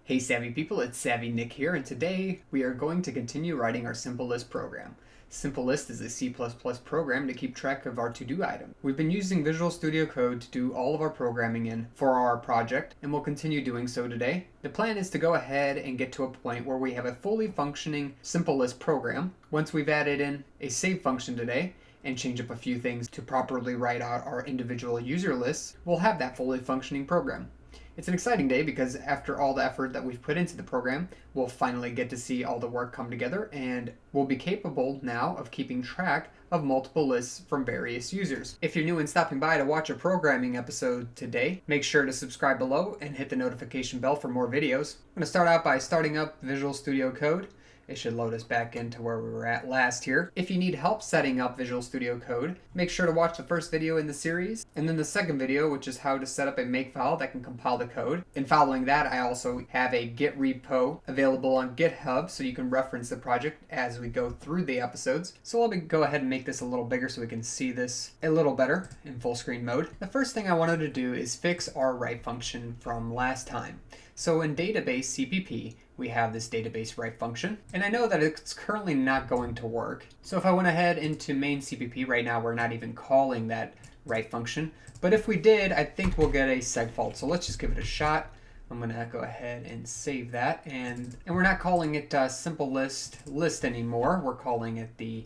Hey Savvy people, it's Savvy Nick here, and today we are going to continue writing our Simple List program. Simple List is a C++ program to keep track of our to-do items. We've been using Visual Studio Code to do all of our programming in for our project, and we'll continue doing so today. The plan is to go ahead and get to a point where we have a fully functioning Simple List program. Once we've added in a save function today, and change up a few things to properly write out our individual user lists, we'll have that fully functioning program. It's an exciting day because after all the effort that we've put into the program, we'll finally get to see all the work come together, and we'll be capable now of keeping track of multiple lists from various users. If you're new and stopping by to watch a programming episode today, make sure to subscribe below and hit the notification bell for more videos. I'm going to start out by starting up Visual Studio Code. It should load us back into where we were at last here. If you need help setting up Visual Studio Code, make sure to watch the first video in the series, and then the second video, which is how to set up a makefile that can compile the code. And following that, I also have a Git repo available on GitHub, so you can reference the project as we go through the episodes. So let me go ahead and make this a little bigger so we can see this a little better in full screen mode. The first thing I wanted to do is fix our write function from last time. So in database CPP, we have this database write function, and I know that it's currently not going to work. So if I went ahead into main CPP, right now we're not even calling that write function, but if we did, I think we'll get a segfault. So let's just give it a shot. I'm gonna go ahead and save that, and we're not calling it simple list anymore. We're calling it the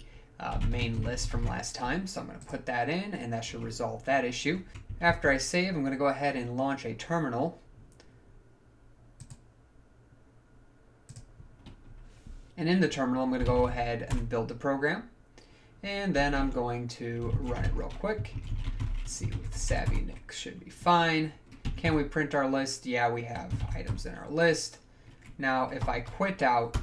main list from last time. So I'm gonna put that in, and that should resolve that issue. After I save, I'm gonna go ahead and launch a terminal. And in the terminal, I'm going to go ahead and build the program. And then I'm going to run it real quick. Let's see, with Savvy Nick should be fine. Can we print our list? Yeah, we have items in our list. Now, if I quit out,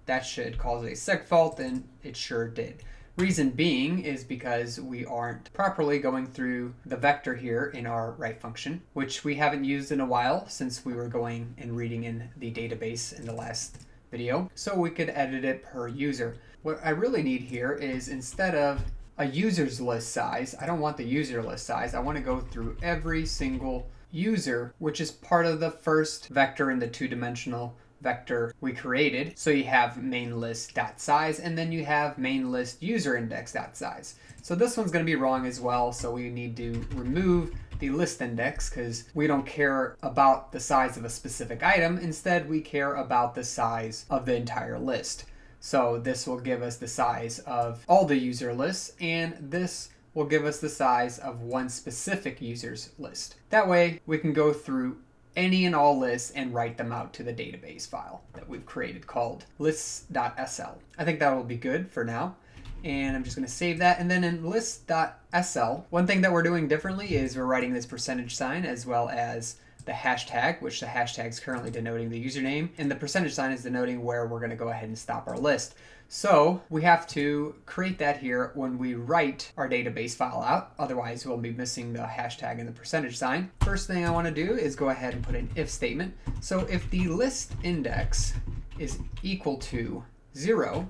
that should cause a segfault, and it sure did. Reason being is because we aren't properly going through the vector here in our write function, which we haven't used in a while since we were going and reading in the database in the last video, so we could edit it per user. What I really need here is, instead of a user's list size, I don't want the user list size. I want to go through every single user, which is part of the first vector in the two-dimensional vector we created. So you have main list.size, and then you have main list user index.size. So this one's going to be wrong as well, so we need to remove the list index because we don't care about the size of a specific item. Instead, we care about the size of the entire list. So this will give us the size of all the user lists, and this will give us the size of one specific user's list. That way, we can go through any and all lists and write them out to the database file that we've created called lists.sl. I think that will be good for now. And I'm just going to save that. And then in list.sl, one thing that we're doing differently is we're writing this percentage sign as well as the hashtag, which the hashtag is currently denoting the username, and the percentage sign is denoting where we're going to go ahead and stop our list. So we have to create that here when we write our database file out. Otherwise, we'll be missing the hashtag and the percentage sign. First thing I want to do is go ahead and put an if statement. So if the list index is equal to 0,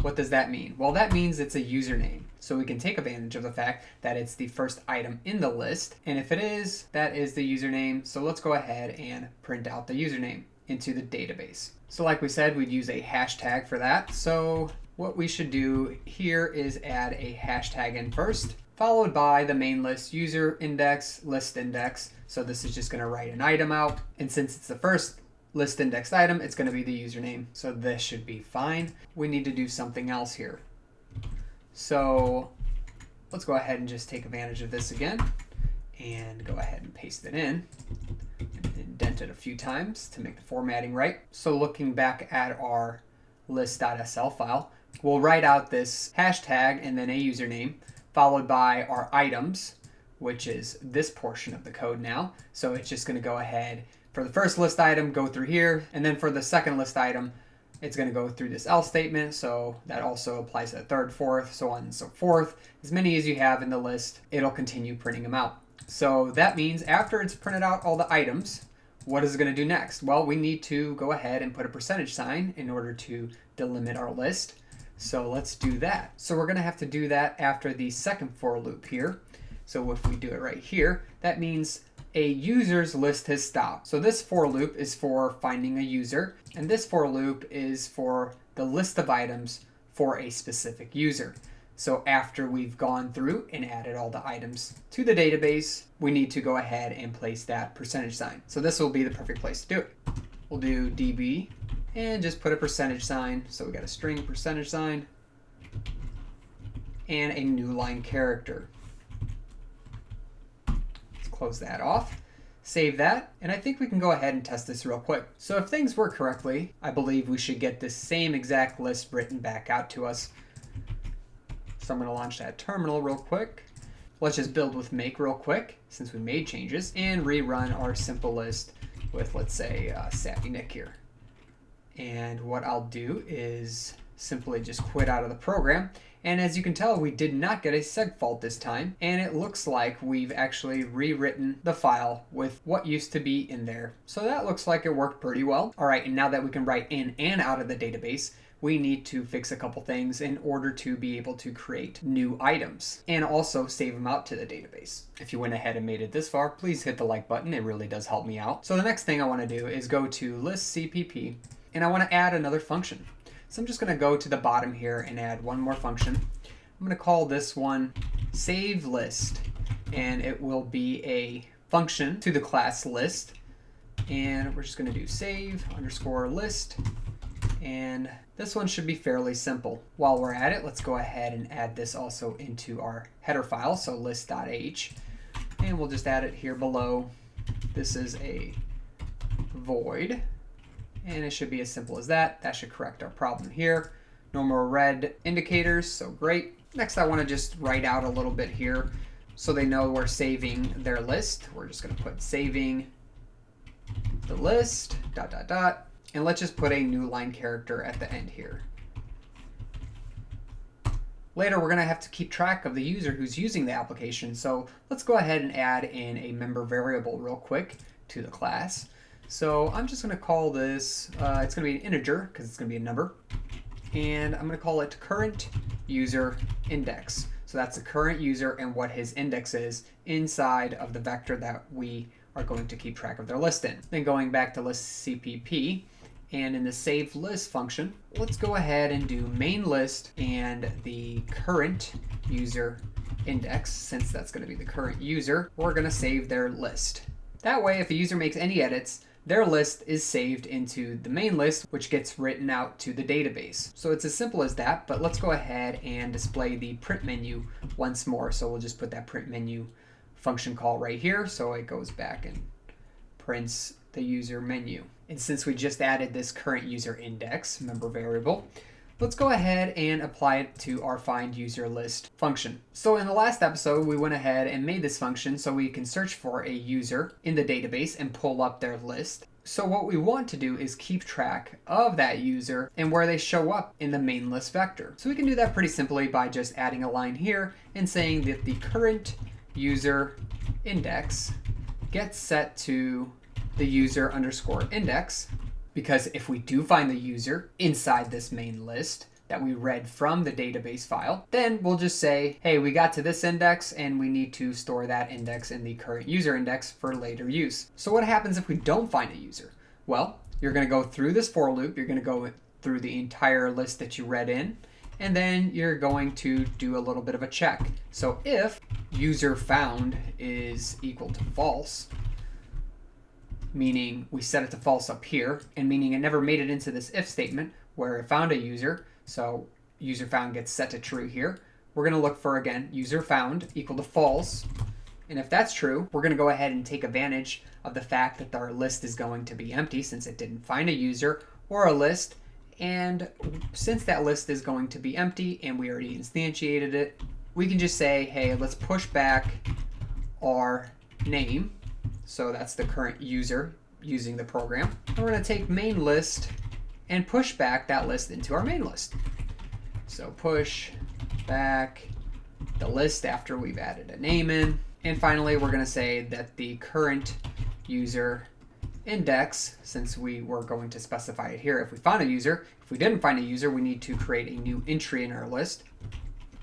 what does that mean? Well, that means it's a username. So we can take advantage of the fact that it's the first item in the list. And if it is, that is the username. So let's go ahead and print out the username into the database. So like we said, we'd use a hashtag for that. So what we should do here is add a hashtag in first, followed by the main list user index, list index. So this is just going to write an item out. And since it's the first list indexed item, it's going to be the username. So this should be fine. We need to do something else here. So let's go ahead and just take advantage of this again and go ahead and paste it in. Indent it a few times to make the formatting right. So looking back at our list.sl file, we'll write out this hashtag and then a username, followed by our items, which is this portion of the code now. So it's just going to go ahead for the first list item, go through here, and then for the second list item, it's going to go through this else statement. So that also applies to the third, fourth, so on and so forth. As many as you have in the list, it'll continue printing them out. So that means after it's printed out all the items, what is it going to do next? Well, we need to go ahead and put a percentage sign in order to delimit our list. So let's do that. So we're going to have to do that after the second for loop here. So if we do it right here, that means a user's list has stopped. So this for loop is for finding a user, and this for loop is for the list of items for a specific user. So after we've gone through and added all the items to the database, we need to go ahead and place that percentage sign. So this will be the perfect place to do it. We'll do db and just put a percentage sign. So we got a string percentage sign and a new line character. Let's close that off. Save that, and I think we can go ahead and test this real quick. So if things work correctly, I believe we should get this same exact list written back out to us. So I'm going to launch that terminal real quick. Let's just build with make real quick, since we made changes, and rerun our simple list with, let's say, Savvy Nick here. And what I'll do is simply just quit out of the program. And as you can tell, we did not get a seg fault this time, and it looks like we've actually rewritten the file with what used to be in there. So that looks like it worked pretty well. All right, and now that we can write in and out of the database, we need to fix a couple things in order to be able to create new items and also save them out to the database. If you went ahead and made it this far, please hit the like button. It really does help me out. So the next thing I want to do is go to list CPP, and I want to add another function. So I'm just going to go to the bottom here and add one more function. I'm going to call this one save list, and it will be a function to the class list. And we're just going to do save underscore list. And this one should be fairly simple. While we're at it, let's go ahead and add this also into our header file, so list.h. And we'll just add it here below. This is a void. And it should be as simple as that. That should correct our problem here. No more red indicators, so great. Next, I want to just write out a little bit here so they know we're saving their list. We're just going to put saving the list, ... And let's just put a new line character at the end here. Later, we're going to have to keep track of the user who's using the application, so let's go ahead and add in a member variable real quick to the class. So I'm just going to call this, it's going to be an integer because it's going to be a number, and I'm going to call it current user index. So that's the current user and what his index is inside of the vector that we are going to keep track of their list in. Then going back to list CPP, and in the save list function, let's go ahead and do main list and the current user index. Since that's going to be the current user, we're going to save their list. That way, if a user makes any edits, their list is saved into the main list, which gets written out to the database. So it's as simple as that, but let's go ahead and display the print menu once more. So we'll just put that print menu function call right here. So it goes back and prints the user menu. And since we just added this current user index member variable, let's go ahead and apply it to our find user list function. So in the last episode, we went ahead and made this function so we can search for a user in the database and pull up their list. So what we want to do is keep track of that user and where they show up in the main list vector. So we can do that pretty simply by just adding a line here and saying that the current user index gets set to the user underscore index, because if we do find the user inside this main list that we read from the database file, then we'll just say, hey, we got to this index and we need to store that index in the current user index for later use. So what happens if we don't find a user? Well, you're going to go through this for loop, you're going to go through the entire list that you read in, and then you're going to do a little bit of a check. So if user found is equal to false, meaning we set it to false up here, and meaning it never made it into this if statement where it found a user, so user found gets set to true here. We're going to look for, again, user found equal to false, and if that's true, we're going to go ahead and take advantage of the fact that our list is going to be empty since it didn't find a user or a list, and since that list is going to be empty and we already instantiated it, we can just say, hey, let's push back our name. So that's the current user using the program. And we're going to take main list and push back that list into our main list. So push back the list after we've added a name in. And finally, we're going to say that the current user index, since we were going to specify it here if we found a user. If we didn't find a user, we need to create a new entry in our list.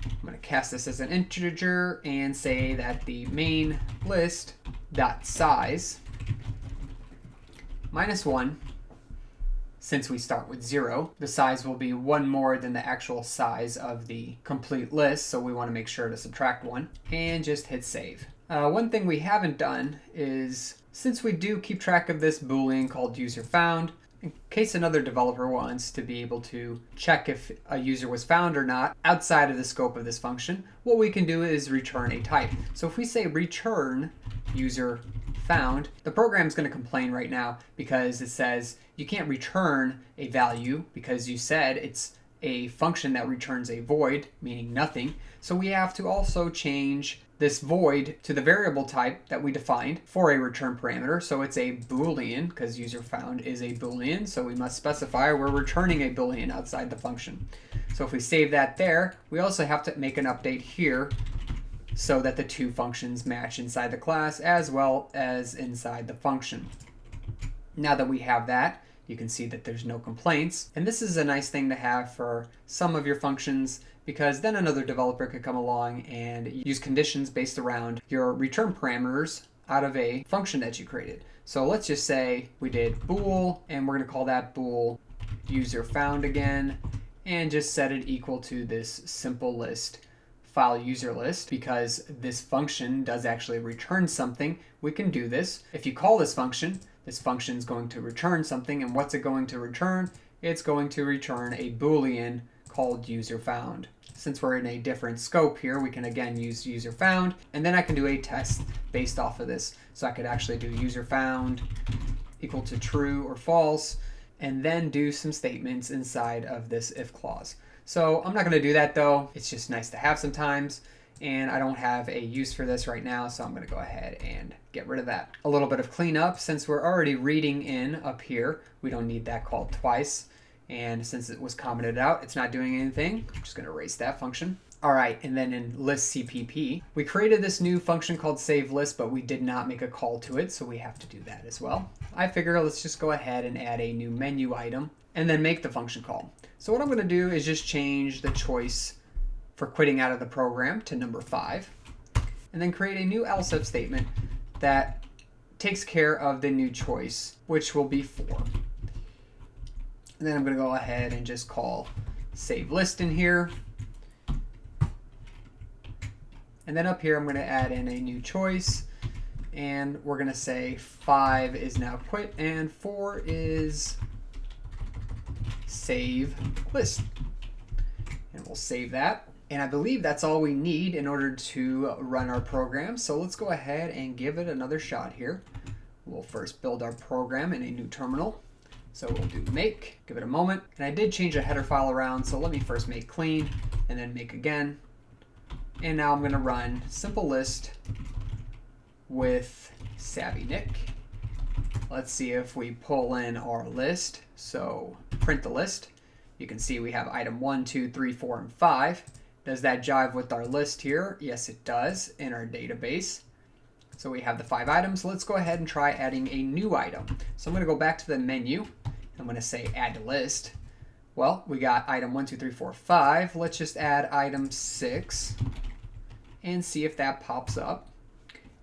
I'm going to cast this as an integer and say that the main list dot size minus 1. Since we start with 0, the size will be 1 more than the actual size of the complete list, so we want to make sure to subtract 1, and just hit save. One thing we haven't done is, since we do keep track of this Boolean called user_found, in case another developer wants to be able to check if a user was found or not outside of the scope of this function, what we can do is return a type. So if we say return user found, the program's going to complain right now because it says you can't return a value because you said it's a function that returns a void, meaning nothing. So we have to also change this void to the variable type that we defined for a return parameter. So it's a Boolean because user found is a Boolean. So we must specify we're returning a Boolean outside the function. So if we save that there, we also have to make an update here so that the two functions match inside the class as well as inside the function. Now that we have that, you can see that there's no complaints. And this is a nice thing to have for some of your functions because then another developer could come along and use conditions based around your return parameters out of a function that you created. So let's just say we did bool, and we're going to call that bool user found again, and just set it equal to this simple list file user list. Because this function does actually return something, we can do this. If you call this function is going to return something, and what's it going to return? It's going to return a Boolean called user found. Since we're in a different scope here, we can again use user found, and then I can do a test based off of this. So I could actually do user found equal to true or false, and then do some statements inside of this if clause. So I'm not going to do that though. It's just nice to have sometimes, and I don't have a use for this right now, so I'm going to go ahead and get rid of that. A little bit of cleanup, since we're already reading in up here, we don't need that called twice. And since it was commented out, it's not doing anything. I'm just going to erase that function. All right, and then in list CPP, we created this new function called save list, but we did not make a call to it, so we have to do that as well. I figure let's just go ahead and add a new menu item and then make the function call. So what I'm going to do is just change the choice for quitting out of the program to number 5, and then create a new else if statement that takes care of the new choice, which will be 4. And then I'm going to go ahead and just call save list in here. And then up here, I'm going to add in a new choice, and we're going to say 5 is now quit and 4 is save list. And we'll save that. And I believe that's all we need in order to run our program. So let's go ahead and give it another shot here. We'll first build our program in a new terminal. So we'll do make, give it a moment. And I did change the header file around, so let me first make clean and then make again. And now I'm going to run simple list with Savvy Nick. Let's see if we pull in our list. So print the list. You can see we have item 1, 2, 3, 4, and 5. Does that jive with our list here? Yes, it does in our database. So we have the 5 items. Let's go ahead and try adding a new item. So I'm going to go back to the menu. I'm going to say add to list. Well, we got item 1, 2, 3, 4, 5. Let's just add item 6 and see if that pops up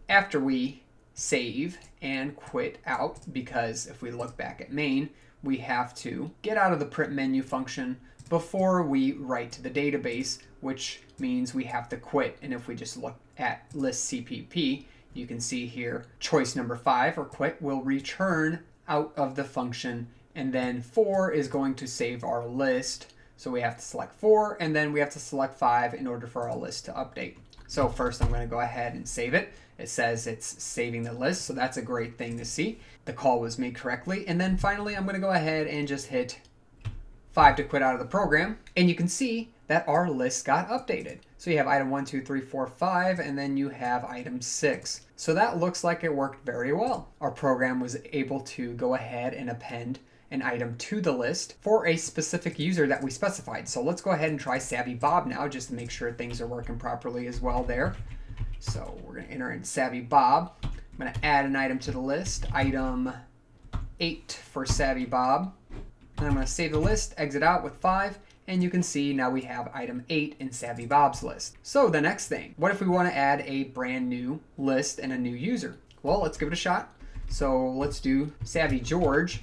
after we save and quit out, because if we look back at main, we have to get out of the print menu function before we write to the database, which means we have to quit. And if we just look at list CPP, you can see here choice number 5 or quit will return out of the function, and then 4 is going to save our list. So we have to select 4, and then we have to select 5 in order for our list to update. So first I'm going to go ahead and save it. It says it's saving the list, so that's a great thing to see. The call was made correctly. And then finally I'm going to go ahead and just hit 5 to quit out of the program, and you can see that our list got updated. So you have item 1, 2, 3, 4, 5, and then you have item 6. So that looks like it worked very well. Our program was able to go ahead and append an item to the list for a specific user that we specified. So let's go ahead and try Savvy Bob now, just to make sure things are working properly as well there. So we're going to enter in Savvy Bob. I'm going to add an item to the list, item 8 for Savvy Bob. And I'm going to save the list, exit out with 5, And you can see now we have item 8 in Savvy Bob's list. So the next thing, what if we want to add a brand new list and a new user? Well, let's give it a shot. So let's do Savvy George.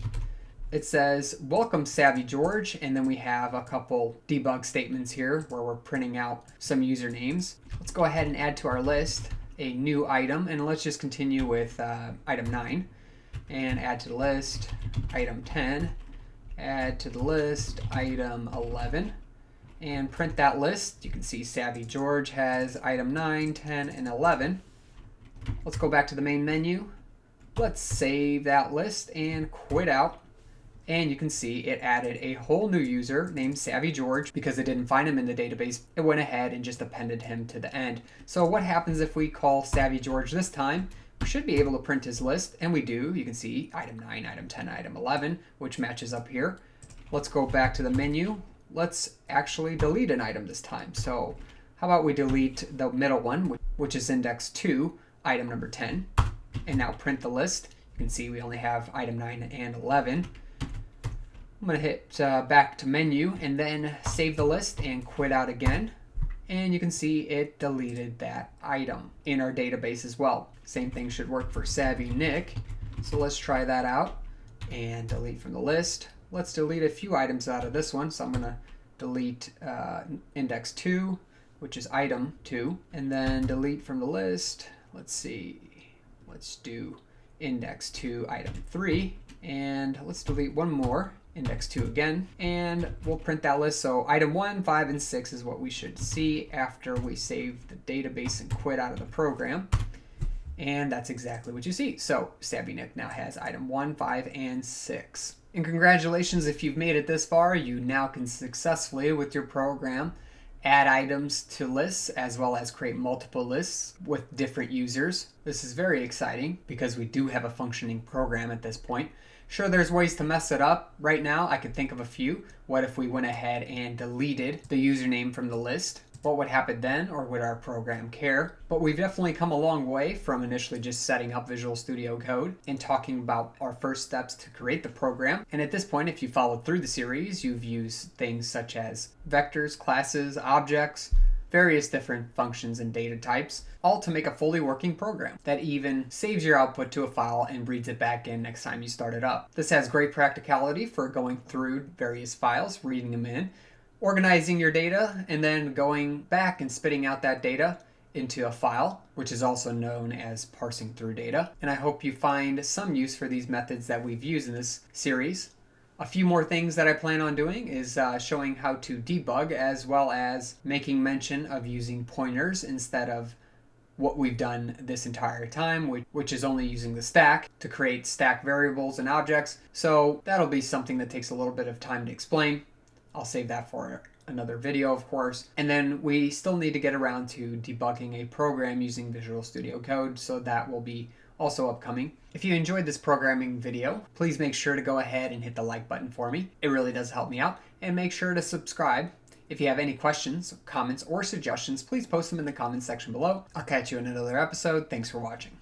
It says, welcome Savvy George, and then we have a couple debug statements here where we're printing out some usernames. Let's go ahead and add to our list a new item, and let's just continue with item 9, and add to the list item 10, add to the list item 11, and print that list. You can see Savvy George has item 9, 10, and 11. Let's go back to the main menu. Let's save that list and quit out. And you can see it added a whole new user named Savvy George. Because it didn't find him in the database, it went ahead and just appended him to the end. So what happens if we call Savvy George this time? We should be able to print his list, and we do. You can see item 9, item 10, item 11, which matches up here. Let's go back to the menu. Let's actually delete an item this time. So how about we delete the middle one, which is index 2, item number 10, and now print the list. You can see we only have item 9 and 11. I'm going to hit back to menu and then save the list and quit out again. And you can see it deleted that item in our database as well. Same thing should work for Savvy Nick. So let's try that out and delete from the list. Let's delete a few items out of this one. So I'm going to delete index 2, which is item 2, and then delete from the list. Let's see. Let's do index 2, item 3, and let's delete one more. Index 2 again, and we'll print that list. So item 1, 5, and 6 is what we should see after we save the database and quit out of the program. And that's exactly what you see. So Savvy Nick now has item 1, 5, and 6. And congratulations if you've made it this far. You now can successfully, with your program, add items to lists as well as create multiple lists with different users. This is very exciting because we do have a functioning program at this point. Sure, there's ways to mess it up. Right now, I could think of a few. What if we went ahead and deleted the username from the list? What would happen then, or would our program care? But we've definitely come a long way from initially just setting up Visual Studio Code and talking about our first steps to create the program. And at this point, if you followed through the series, you've used things such as vectors, classes, objects, various different functions and data types, all to make a fully working program that even saves your output to a file and reads it back in next time you start it up. This has great practicality for going through various files, reading them in, organizing your data, and then going back and spitting out that data into a file, which is also known as parsing through data. And I hope you find some use for these methods that we've used in this series. A few more things that I plan on doing is showing how to debug, as well as making mention of using pointers instead of what we've done this entire time, which is only using the stack to create stack variables and objects. So that'll be something that takes a little bit of time to explain. I'll save that for another video, of course. And then we still need to get around to debugging a program using Visual Studio Code, so that will be also upcoming. If you enjoyed this programming video, please make sure to go ahead and hit the like button for me. It really does help me out. And make sure to subscribe. If you have any questions, comments, or suggestions, please post them in the comments section below. I'll catch you in another episode. Thanks for watching.